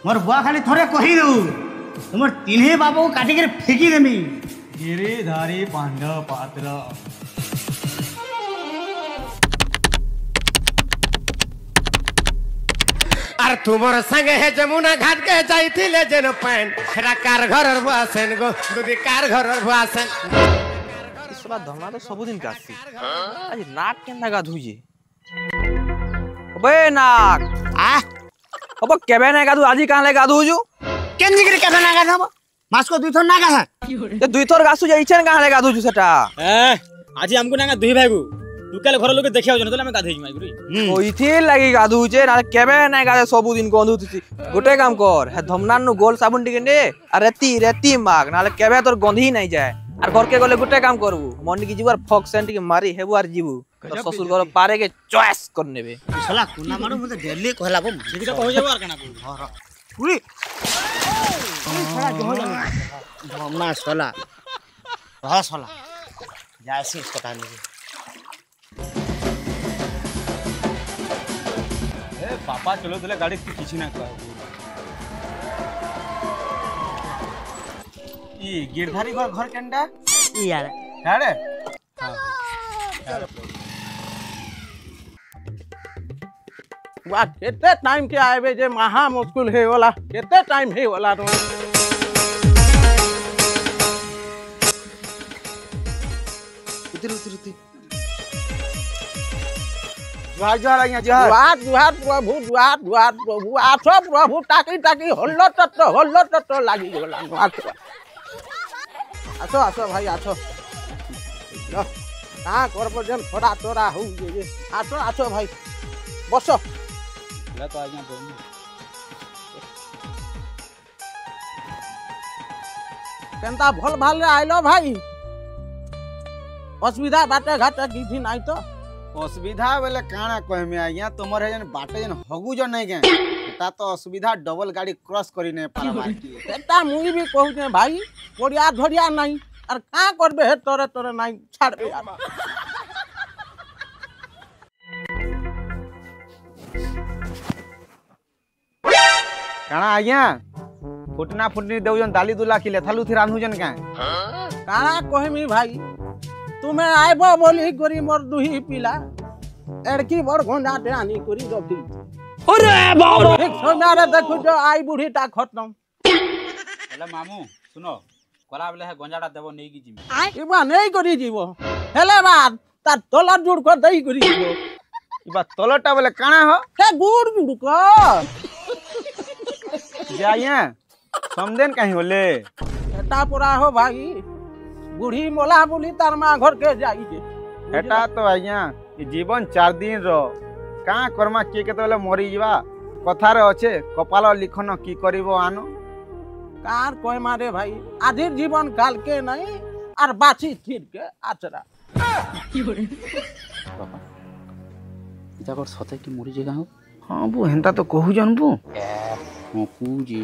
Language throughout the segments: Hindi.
मोर बुआ खाली थोड़े कही दू तुम तीन बाबू काटिक फेंकी देमी गिरिधारी पांडव पात्र आर तुमर संगे है जमुना घाट के जाइथिले जेन पैन हेरा कार घर बुआसेन गो दुदी कार घर बुआसेन इसला धमना तो सब दिन कासी आज नाक केना गाधु जे अबे नाक आ अब केबे ना गाधु आजी काले गाधु जु केन जिगरी केबे ना गाधब मास को दुई थोर ना गाधा ते दुई थोर गासु जे इछन काले गाधु जु सेटा ए आज हमको ना दुई भाईगु दुकाले घर लोग देखिया जन तले हम गाधेई माई गुरी ओइथि लागि गाधु जे ना केबे ना गाधे सब दिन गंधु थी गोटे काम कर हे धमना नु गोल साबुन टिके ने आ रेती माग नाले केबे तोर गंधी नहीं जाए आर घर के गले गोटे काम करबू मनी की जीवार फक सेंट के मारी हेबू आर जीवू तो ससुर घर पारे के चॉइस कर नेबे सला कोना मारो मते डेली कहला बो सीधा कहो जाबो आर कना को घर पूरी सला जो धमना सला रह सला जासी पता नहीं ए पापा चलो तले गाड़ी किछि ना कहबो ई गिरधारी घर केंडा ई यार हाड़े वा केते टाइम के आबे जे महा मुश्किल हे वाला केते टाइम हे वाला तो उतर जुहार जुहार प्रभु जुहार प्रभु आछो प्रभु टाकी हल्लो तत्तो लागि गेला आछो आछो भाई आछो लो कहाँ करबो जन थोड़ा तोरा हो जे आछो भाई बसो ले तो आज्ञा बोल केनता भल भाल रे आइलो भाई असुविधा बाटे घाटे किछि नाही तो असुविधा बेले काना कहमे आज्ञा तुमर है जन बाटे जन हगु जन नहीं के ता तो असुविधा डबल गाड़ी क्रॉस करी ने पारबा एटा मुई भी कहू जे भाई कोड़िया धरिया नहीं और का करबे हे तोरे नहीं छाड़बे यार काना आज्ञा फुटना फुटनी देउजन दाली दुला की लेथालु थी रांधुजन का काना कहमी भाई तुम्हें आइबो बोली करी मोर दुही पिला एड़की बड़ घोंडाटे आनी करी रखी अरे बाबा एक सोनारे देखु जो आई बुढ़ी ता खत्म हेले मामू सुनो कोला बेले है गंजाडा देबो नै की जिमी इबा नहीं करी जीवो हेले बात ता तोला जुड़ कर दई करी जीवो इबा तलटा बेले काना हो हे गुड़ जुड़ को जाइया समदेन कहीं होले एटा पूरा हो भाई बुढ़ी मोला बोली तार मां घर के जाई जे एटा तो आज्ञा जीवन 4 दिन रो का कर्मा के केते बेले मरी जीवा कथा रे अच्छे कपाल लिखन की करिवो आनो कार कोई मारे भाई आधीर जीवन काल के नहीं और बाची थिर के आचरा बाबा इता कर सते की मरी जेगा हो हां बु हेंता तो कहू जानबू हो पूजी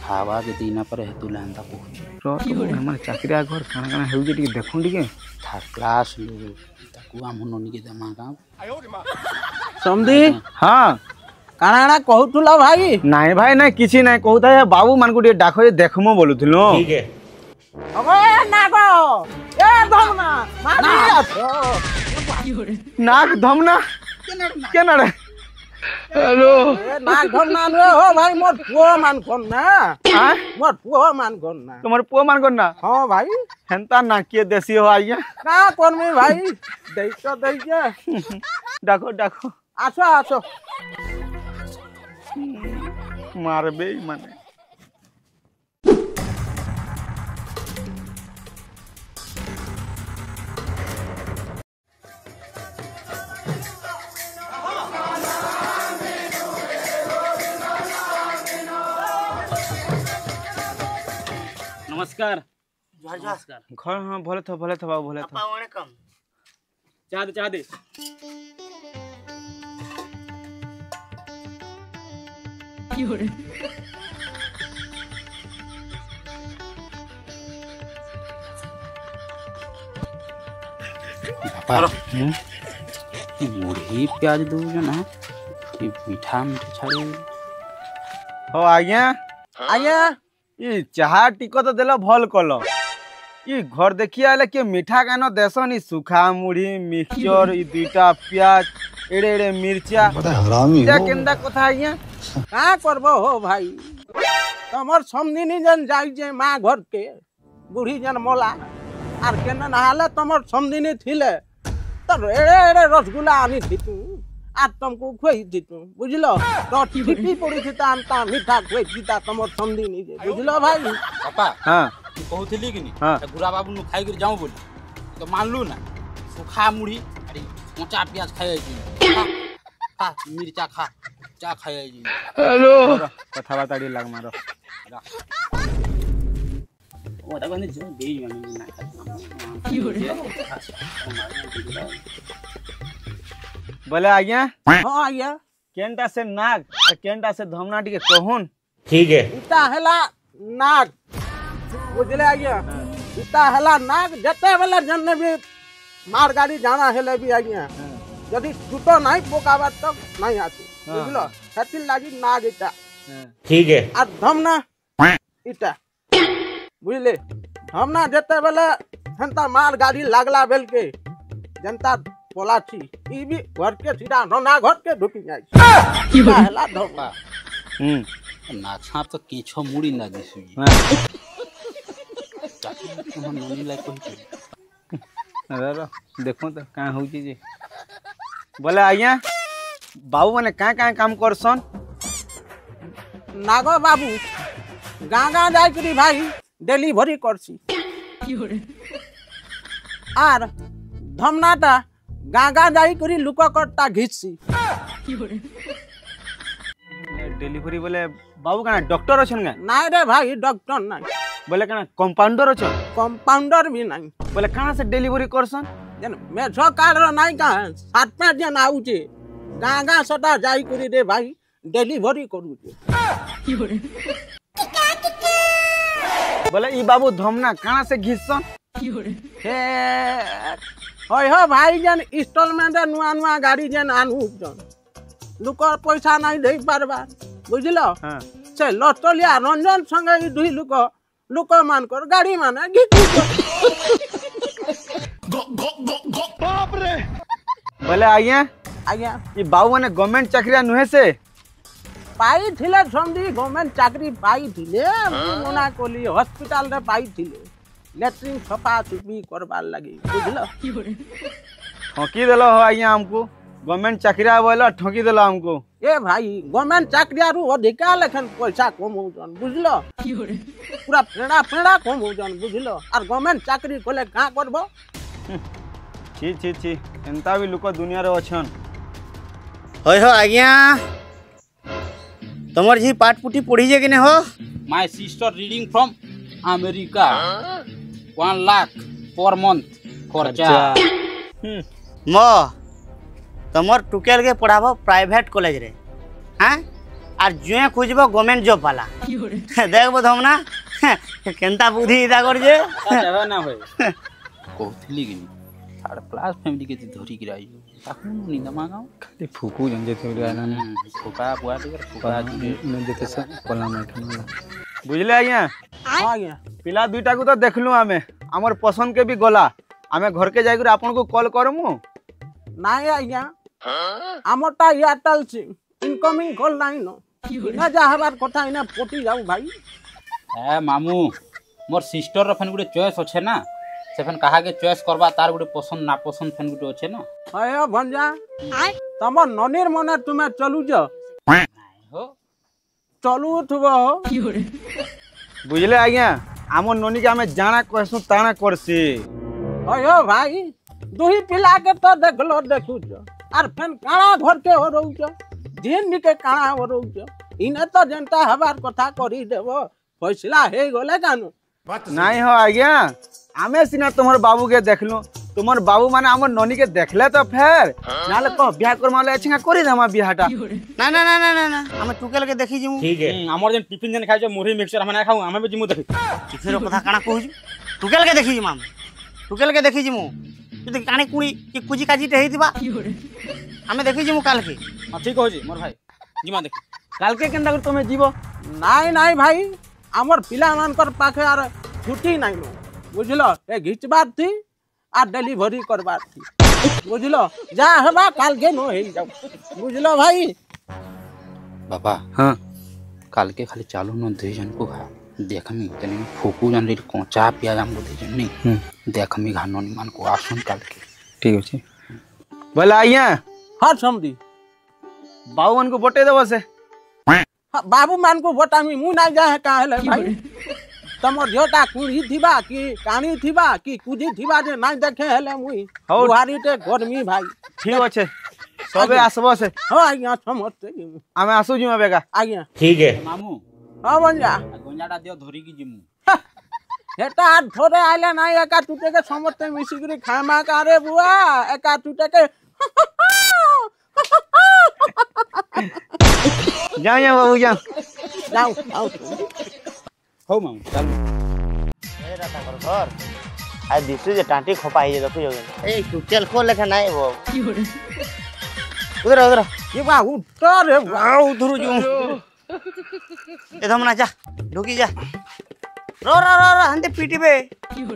खावा के दीना पर हेतु लांदा पहुंच तो हमर चाकरिया घर काना काना हेउ जे टिके देखुन टिके थर्ड क्लास लो ताकू हम ननी के दमा गाँव समधी हां काना कहूला भाई नाई भाई ना किछि ना कहूता है बाबू मान को डाको जे देखमो बोलुथलो ठीक है अबे नागो ए धमना मारी आछो नाक धमना केना रे हेलो ए नाक धमना रे हो भाई मोर पुओ मान कोन ना हां मोर पुओ मान कोन ना तुम्हारे पुओ मान कोन ना हां भाई हेंता ना के देसी हो आइया का कोन में भाई दई के डाको डाको आछो मारबे माने नमस्कार नमस्कार घर हां भले था बाबू भले था वणकम चाह दे मुढ़ी प्याज दो ना मीठा मीठा छाड़े हो आज्ञा आज्ञा ई चाहा टिको तो देलो भल कलो ई घर देखी आले के मीठा गानो देसन ई सुखा मुढ़ी मिक्सचर ई दुईटा प्याज एड़े एड़े मिर्चा हरामी हो केंदा कथा आज्ञा का करबो हो भाई तमर समदिनी जन जाई जे माँ घर के बूढ़ी जन मोला आर केना नहाले तमर समदिनी थिले तो एड़े एड़े रसगुल्ला आनी थी तू आज तुमको खुई थी तू बुझलो तो ठीपी पड़ी थी ता मीठा खुई थी ता तमर समदिनी जे बुझलो भाई पापा हां तू कहथिली कि नी हाँ। गुरा बाबू नु खाई कर जाऊं बोली तो मानलू ना सुखा मुढ़ी अरे मोचा प्याज खाई जी खा मिर्चा खा चा खाई जी हेलो कथा बताड़ी लाग मारो ओ तको ने जो बेज माने ना बोले आज्ञा हां आज्ञा केनटा से नाग और केनटा से धमना टिके कहून ठीक है इता हला नाग बुझले आज्ञा इता हला नाग जते बेले जन्ने भी मार गाड़ी जाना हेले भी आज्ञा यदि टूटो नहीं पोकाबा तक नहीं आती बुझलो हेतिल लागी नाग इता ठीक है আর ধমনা ইটা বুঝলে ধমনা যেতে বেলে হেনতা মাল গাড়ি লাগলা বেলকে जनता পলাছি ই বি ঘরকে সিধা ননা ঘরকে ঢুকি যাই কি হেলা ধমনা ना छाप तो केछो मुड़ी ना दिसु तुम ननी लाइक कहि अरे देखो तो का होची जे बोले आज्ञा बाबू माने का काम करसन नागो बाबू गाँ गाँ जाई करी भाई डेलीवरी करसी আর ধমনাটা গাঁ গাঁ যাই করি লুককটা ঘিচছি डेलीवरी बोले बाबू का डॉक्टर अछन का নাই রে ভাই ডক্টর নাই बोले का कंपाउंडर अछन কম্পাউন্ডার भी নাই बोले कहां से डेलीवरी करसन जेन मेझो कार्ड नाई का सात पे जेन आउचे गाँ गाँ सदा जाई करी रे भाई डेलीवरी करूचे बोले ई बाबू धमना कहां से घिसन हे होय हो भाई जेन इंस्टॉलमेंट नुआ नुआ गाड़ी जेन आनु जन लुकर पैसा नहीं दे पारबा बुझलो हां से लटलिया रंजन संगे ई दुई लुक मान कर गाड़ी माने घिचू बोले आज्ञा आज्ञा ई बाबू माने गवर्नमेंट चाकरिया नुहे से पाई थिले समझी गवर्नमेंट चाकरी पाई थिले मुना कोली हॉस्पिटल रे पाई थिले लेट्रिन सफा सुफी करबार लगी बुझलो ठोकी देलो हो आज्ञा हमको गवर्नमेंट चाकरिया बोला ठोकी देलो हमको ए भाई गवर्नमेंट चाकरिया रु अधिका लेखन पैसा कम हो जन बुझलो पूरा पेड़ा कम हो जन बुझलो और गवर्नमेंट चाकरी कोले का करबो छी छी छी एंता भी लोक दुनिया रे अछन होय हो आज्ञा तमर जी पाठ पुटी पढ़ी जे कि ने हो my sister reading from America 1 lakh per month खर्चा म तमर टुकेल के पढ़ाबो प्राइवेट कॉलेज रे हां और जुए खोजबो गवर्नमेंट जॉब वाला देखबो धमना केनता बुद्धि इदा कर जे जगह ना होय कहथिली कि थर्ड क्लास फैमिली के धोरी गिराई ताकू नी दमागाओ खाली फुकू जन जेते रे फुका बुआ दे फुका न जेते सब कोला में बुझले आज्ञा आ गया पिला दुईटा को तो देखलु आमे हमर पसंद के भी गला आमे घर के जाई कर आपन को कॉल करमु नहीं आज्ञा आमरटा एयरटेल सिम इनकमिंग कॉल नहीं नो इना जा हबार कथा इना पटी जाऊ भाई ए मामू मोर सिस्टर र फन गुडे चॉइस अछि ना से फन कहा के चॉइस करबा तार गुडे पसंद ना पसंद फन गुडे अछि ना अय भंजा तमर ननीर मने तुमे चलू जो हो चलू थबो बुझले आज्ञा हमर नोनी के हमें जाना कहसु ताना करसी अय भाई दुही पिला के तो देखलो देखू जो और फेन काना घर के हो रहू जो दिन के काना हो रहू जो इने तो जनता हबार कथा करी देबो फैसला हे गले कानु नहीं हो आज्ञा आमे सिना तुम्हार बाबू के देखलु तुम्हार बाबू माने हमर नोनी के देखले तो फेर नाले को बियाह करमाले छिंगा करी दमा बियाहटा ना ना ना ना ना हम टुकेल के देखि जिमु ठीक है हमर जन टिफिन जन खाइ जो मुरही मिक्सचर हम ना खाऊ हमें भी जिमु देखि किछरो कथा काना कहू टुकेल के देखि जिमु टुकेल के देखि जिमु যদি কানে কুড়ি কি কুজি কাজিতে হেই দিবা আমি দেখি জিমু কালকে हां ठीक हो जी मोर भाई जिमा देखि কালকে কেনতা করে তুমি জীব ନାଇଁ ନାଇଁ ଭାଇ ଆମର ପିଲାମାନଙ୍କର ପାଖେ ଆର ଛୁଟି ନାଇଁ ନ ବୁଝିଲ ଏ ଘିଚବାର ଥି ଆର୍ ଡେଲିଭରି କରବାର ଥି ବୁଝିଲ ଯାହା ହେବା କାଲକେ ନ ହେଇଯାଉ ବୁଝିଲ ଭାଇ बाबा हाँ काल के खाली चालू न दे जन को खा देखमी तनी फुकू जन रे कोचा पिया हमको दे जन नहीं देखमी घानो नि मान को आसन काल के ठीक अच्छे बोला आइया ହଁ ସମଦି बाबू मन को बटे देव से ବାବୁ ମାନଙ୍କୁ ବଟାମି ମୁଁ ନାଇଁ ଯାଏ କାଁ ହେଲେ ଭାଇ ତମର ଝିଅଟା କୁଢ଼ି ଥିବା କି କାଣି ଥିବା କି କୁଜି ଥିବା ଯେ ନାଇଁ ଦେଖେ ହେଲେ ମୁଇଁ ହଉ। ବୁହାରୀଟେ କରମି ଭାଇ ठीक अच्छे सबे आसबो से ହଁ ଆଜ୍ଞା ସମସ୍ତେ आमे आसु जिमा बेगा ଆଜ୍ଞା मामू ହଁ ବଞ୍ଜା गंजाटा दियो धरी की जिमु ହେଟା ଥରେ ଆଇଲେ ନାଇଁ ଏକା ଟୁଟେକେ ସମସ୍ତେ ମିଶିକିରି ଖାଇମା କାରେ ବୁଆ ଏକା ଟୁଟେକେ जा जा बाबू जा ଯାଉ ଯାଉ हो मामू चल ଏରା ତାଙ୍କର ଘର ଆଇ ଦିଶୁ ଯେ ଟାଣ୍ଟି ଖପା ହେଇଯାଏ ଦେଖୁଛ ଏଇ ଟୁକେଲ ଖୋଲ ଲେଖା ନାଇଁ ବୋ ଉଧର ଉଧର ଏ ବା ଉଠ ରେ ବା ଆଉ ଉଧରୁ ଯୁ ଏ ଧମନା ଯା ढुकी जा रो रो रो रो हंते पीटीबे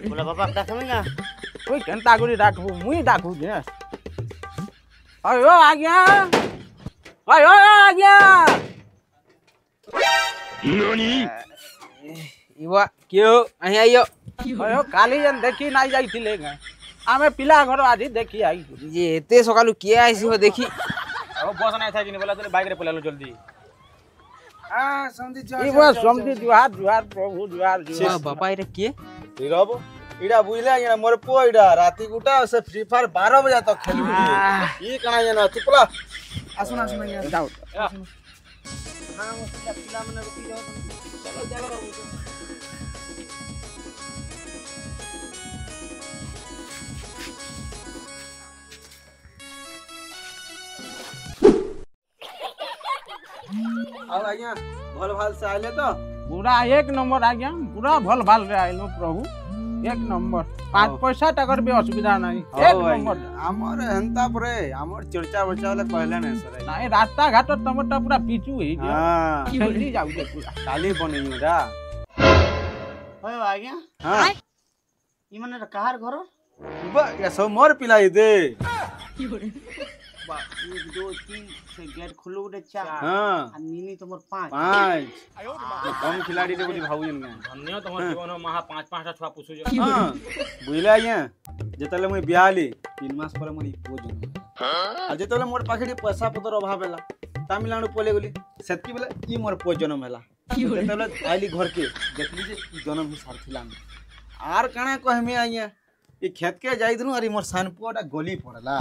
बोला बाबा डाकमी ना ওই কেনতা করে ডাকবো মুই ডাকু যে আয়ো আজ্ঞা আয়ো আজ্ঞা इवा क्यों अही आइयो আয়ো কালি যেন দেখি নাই যাইছিলে গা আমি পিলা ঘর আজি দেখি আইছো ये एते सकालु किए आइसी हो देखी अब बस नहीं था कि बोला तो बाइक रे पलालो जल्दी हां समझी ई बस समझी जुहार जुहार प्रभु जुहार जुहार बापा इरे किए रब इडा बुझले या मोर पो इडा राती गुटा से फ्री फायर 12 बजे तक खेलु ई कणा जना चुपला आसुन आसुन या जाओ हां मो पिला मने रुकी जाओ चलो चलो बाबू अब आज्ञा भल भाल से आइले तो पूरा एक नंबर आज्ञा पूरा भल भाल रे आइलो प्रभु एक नंबर 5 पैसा टकर भी असुविधा नहीं एक नंबर हमर हंता परे हमर चर्चा बचा वाला कहले नै सर नहीं रास्ता घाट टमाटर पूरा पिचू ही गया हां जल्दी जाऊ जे पूरा काली बनेयु रा होय आज्ञा हां ई मने कहार घर बा या सब मोर पिलाई दे बा 1 2 3 से गेट खुलो उडे 4 हां आ नीनी तमर 5 5 कम खिलाड़ी दे बोली भाऊजन ने धन्य तमर जीवन महा 5-5 टा छुआ पुसु जो हां बुझले आज्ञा जेतले मुई बियाली 3 मास पर मरी बोजन आ जेतले मोर पाखेडी पैसा पतर अभाव होला तमिलनाडु पले गली सेतकी बेला ई मोर पो जन्म होला जेतले आइली घर के देखली जे ई जन्म ही सारथिला आर कणा कहमे आज्ञा ई खेत के जाई दनु अरे मोर सानपुआटा गली पड़ला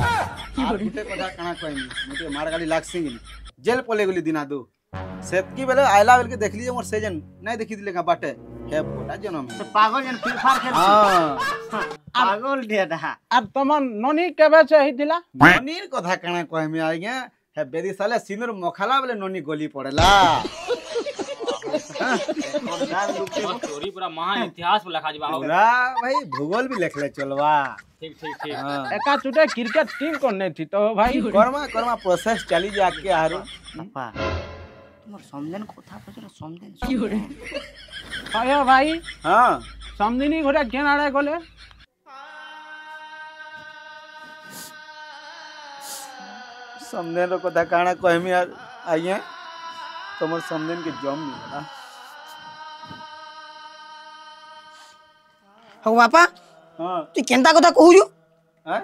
आर गुटे कथा कणा कहमी मते मार गाड़ी लागसी जेल पले गली दिना दो सेतकी बेले आइला बेल के देखली जे मोर सेजन नहीं देखी दिले का बाटे हे पोटा जन्म से पागल जन फ्री फायर खेल हां पागल डेटा अब तमन ननी केबे से ही दिला ननीर कथा कणा कहमी आज्ञा हे बेदी साले सिनुर मखाला बेले ननी गली पड़ला स्टोरी पूरा महा इतिहास में लिखा जीवा पूरा भाई भूगोल भी लिखले चलवा ठीक ठीक ठीक हां एका टुटे क्रिकेट टीम करने थी तो भाई कर्मा प्रोसेस चली जाके आरो पापा तमर समझन कथा पचर समझन आयो भाई हां समदिनी घरे केन आड़े गले समदेन रो कथा काना कहमी आइए तमर समदेन के जम मिलला हो बापा हां तू केनता कथा कहू हैं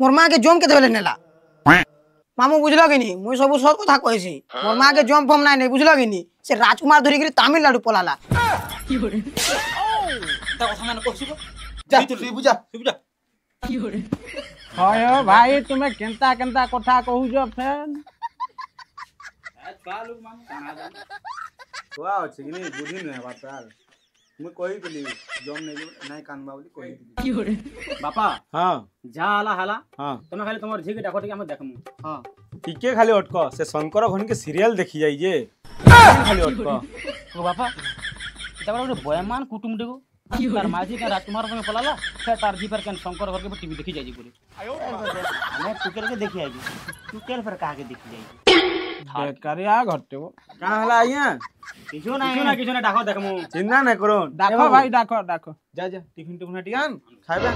मोर मां के जम केते बेले नेला मामू बुझलो कि नी मुई सब सत कथा कहसी मोर मां के जम फम नहीं बुझलो कि नी से राजकुमार धरी के तमिलनाडु पलाला ता কথা মানে কইছিবো जा तू बुझा सुबजा आयो भाई तुम्हें केनता केनता कथा कहू जो फेन कालू मामू काना हुआ अछि कि नहीं बुद्धि नहीं बात यार मैं कोई के लिए जम नहीं कानबा बोली कोई बापा हां जा हाला हाला हां तमे खाली तमर झिके डाको टिके हम देखमु हां टिके खाली अटको से शंकर घन के सीरियल देखी जाई जे खाली अटको ओ बापा तबरा ओटे बयमान कुटुम देगो तार माजी के राजकुमार में पलाला से तार जी पर के शंकर घर के टीवी देखी जाई जी पूरी हमें टुकेल के देखी आइए टुकेल पर कहा के देखी जाइए बेकारिया घरटे वो कहाँ हला आइया किछु ना डाको देख मु चिंता नहीं करो डाको भाई डाको डाको जा जा टिफिन टिफिन हटियान खाइबे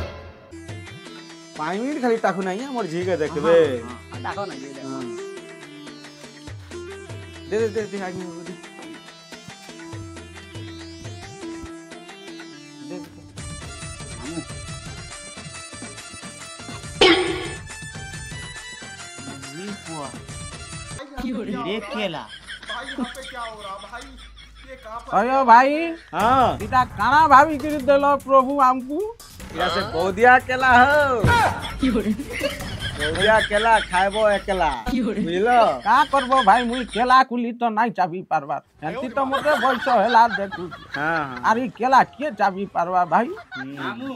5 मिनट खाली टाकू नहीं मोर झी के देखबे डाको ना दे आगे रे केला अरे भाई हां इटा काना भाभी कर देलो प्रभु हमको इरा से बहुदिया केला हो बहुदिया केला खाइबो एकला बुझलो का करबो भाई मुई केला कुली तो नहीं चाबी पारबार एंती तो मोटे बयस हेला देखू हां अरे केला के चाबी पारबा भाई मामू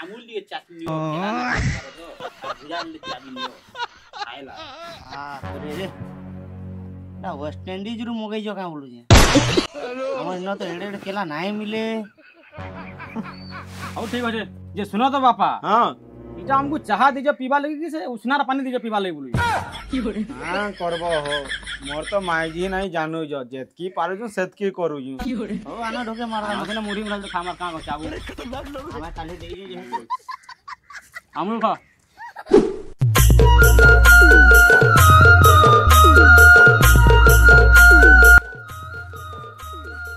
আমুল দিয়ে চাটনি ভুজান দিয়ে চাটনি নিও খাইলা रे ना वेस्ट इंडीज रु मगै जो का बोलु जे हमर न तो एडे केला नाही मिले ଆଉ ଠିକ ଅଛି ଯେ ଶୁନ ତ ବାପା हां ଇଟା ଆମକୁ ଚାହା ଦିଜ ପିବା ଲାଗି କି ସେ ଉଷନାର ପାଣି ଦିଜ ପିବା ଲାଗି ବୋଲୁ हां करबो हो मोर तो माइजी नहीं जानू जो जेतकी पारू जो सेतकी करू जो हो आना ढोके मार ମତେ ମୁଢି ମିଳା ଖାମାର କାଁ ଚାବୁ हमें काली देई जे আমুল খা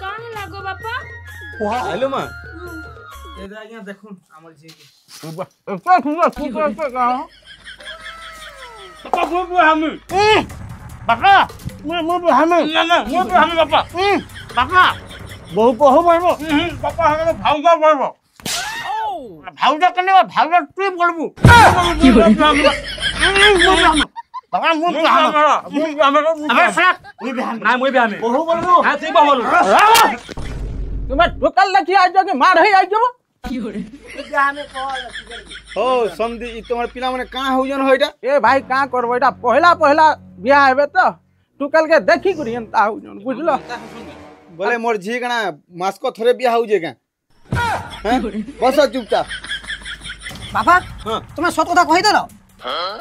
काहे लागो बापा हेलो मां ए आज्ञा देखुन हमर जी के क्या सुंदर सुंदर से का बापा मु हम बापा मु हमें ना ना मु हम बापा बापा बहु बहु बोलबो बापा हम भाउजा बोलबो भाउजा कने भाउजा तू बोलबो बाबा मु अबे सक मु बिहान ना मु भी हमें बहु बोलबो हां ठीक बा बोल तुम्हें ठोकल लखी आज के मार है आज जो हो समझी ई तोमर पिला माने का होजन होइडा ए भाई का करबो एटा पहला पहला बियाह हेबे तो टुकल के देखी करी एंता हो जन बुझलो बोले मोर झी कना मास्को थोरे बिया हो जे का हैं बस चुपचाप बाबा हां तुम्हें सत कथा कहि देलो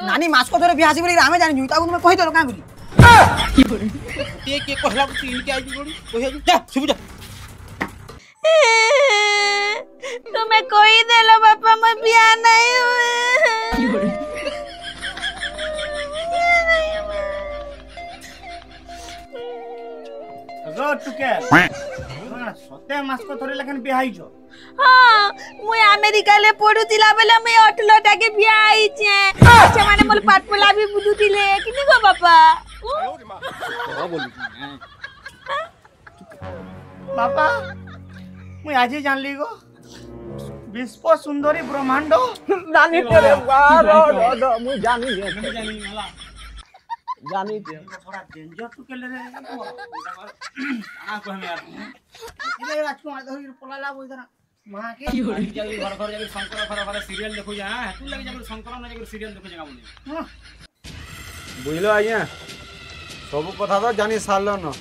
नानी मास को थोड़े बियाह बोली आमे जानि जुता तुम्हें कहि देलो का करी ते के कहला कि इनके आई गोड़ी कहि जा सुबु जा तुम्हें कोई देलो बापा मैं बियाह नहीं हुए रो टुके सते मास को थोड़े लेकिन बिहाई जो हाँ मुई अमेरिका ले पढुतिला बेला मैं 18 टा के बियाह आई छे अच्छा माने मोल पाठ पला भी बुझुतिले किनी गो बापा बापा मैं आज ही जान ली गो विश्व सुंदरी ब्रह्मांड नानी तेरे वारो दो मुई जानी जे जानी जे थोड़ा डेंजर टुके ले रे आ को हम यार इले राजकुमार धरी पलाला बोई दरा मां के जाई घर घर जाई शंकर घर सीरियल देखु जा हेतु लगे जाई शंकर ने जाई सीरियल देखु जा बोली बुझलो आज्ञा सब कथा तो जानी सारलो न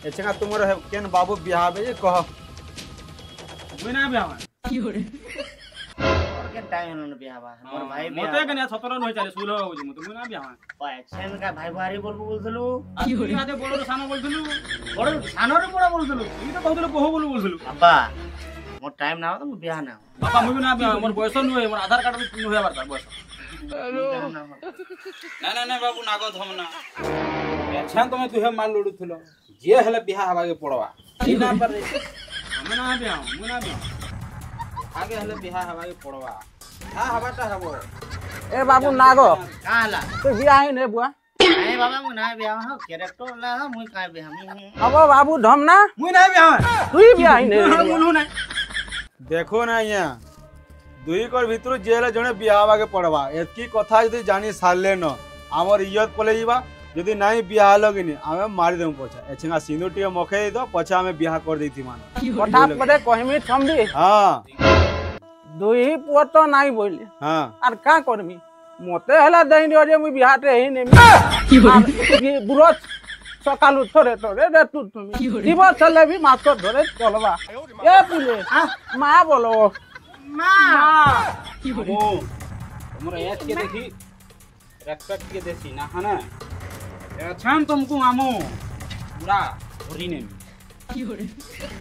एछका तुमर केन बाबू बियाह बे जे कह मुई ना बियाह और के टाइम न बियाहबा मोर भाई मते कने 17 न होई चाले 16 हो जे मते मुई ना बियाह एक्शन का भाई भारी बोलबो बोलथलु की हाथे बड़ो सानो बोलथलु बड़ सानोरे बड़ बोलथलु ई तो कहथलु बहु बोलु बोलथलु अब्बा मोर टाइम ना हो तो बियाह ना बापा मुई ना बियाह मोर बयस न होय मोर आधार कार्ड में होया बारता बयस ना ना बाबू नागत हम ना अच्छा तुम तुहे मार लड़ुथलो जे हले बियाह हवा के पड़वा ई ना पर हम ना बियाह मु ना बियाह आगे हले बियाह हवा के पड़वा हां हवाटा हबो ए बाबू नागो काला तो बियाह ही ने बुआ नहीं बाबा मु ना बियाह हो कैरेक्टर ला मु का बियाह अब बाबू धमना मुई ना बियाह तू ही बियाह ही ने बोलू ना देखो ना आज्ञा दुई कर भितर जेले जने बियाह के पड़वा एतकी कथा यदि जानी सारले न हमर इज्जत पले जीवा यदि नहीं बियाह लगनी आमे मार देम पछा एछिना सिंदूर टिके मखे दो पछा हमें बियाह कर देती मान कथा परे कहमी समझी हां दुई पुଅ तो नहीं बोले हां आर का करमी मते हला दही दियो जे मुई बियाह रे ही ने ये बुरो सकालु थोरे थोरे रे तू तुमी जीव चले भी मास को धरे चलबा ए पुले मां बोलो मोर एज के देखी रेस्पेक्ट के देसी ना है ना एछन तुमको मामू बुढ़ा भरी ने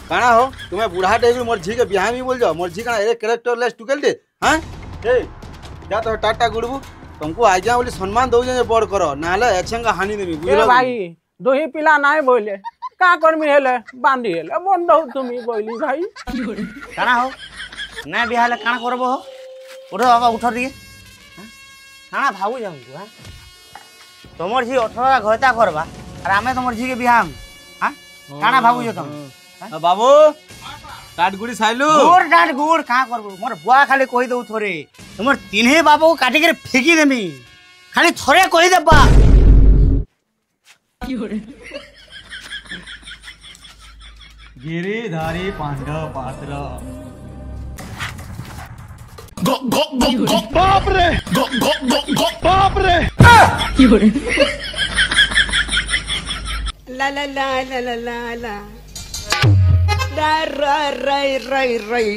काना हो तुम्हें बुढ़ा डेगी मोर झी के बियाह में बोल जाओ मोर झी का ए कैरेक्टर लेस टुकेल दे हां ए जा तो टाटा गुड़बू तुमको आज्ञा बोली सम्मान दो जे बड़ करो नाले एछन का हानि देबी ए बुझलो भाई दोही पिला नाही बोले का करमी हेले बांधी हेले मन दो तुमी बोली भाई काना हो ना बियाह ले काना करबो हो उठो बाबा उठो दिए काना भागु जाऊ हां तमर झी 18 घयता करबा और आमे तमर झी के बियाह हां काना भागु जो तुम बाबू टाट गुड़ी साइलू गुड़ डाट गुड़ का करबो मोर बुआ खाली कहि दउ थोरे तमर तीनहे बाबू को काटी के फेंकी देमी खाली थोरे कहि देबा गिरिधारी पांडव पात्र बाप रे La la la la la la la. Da ra rai rai rai.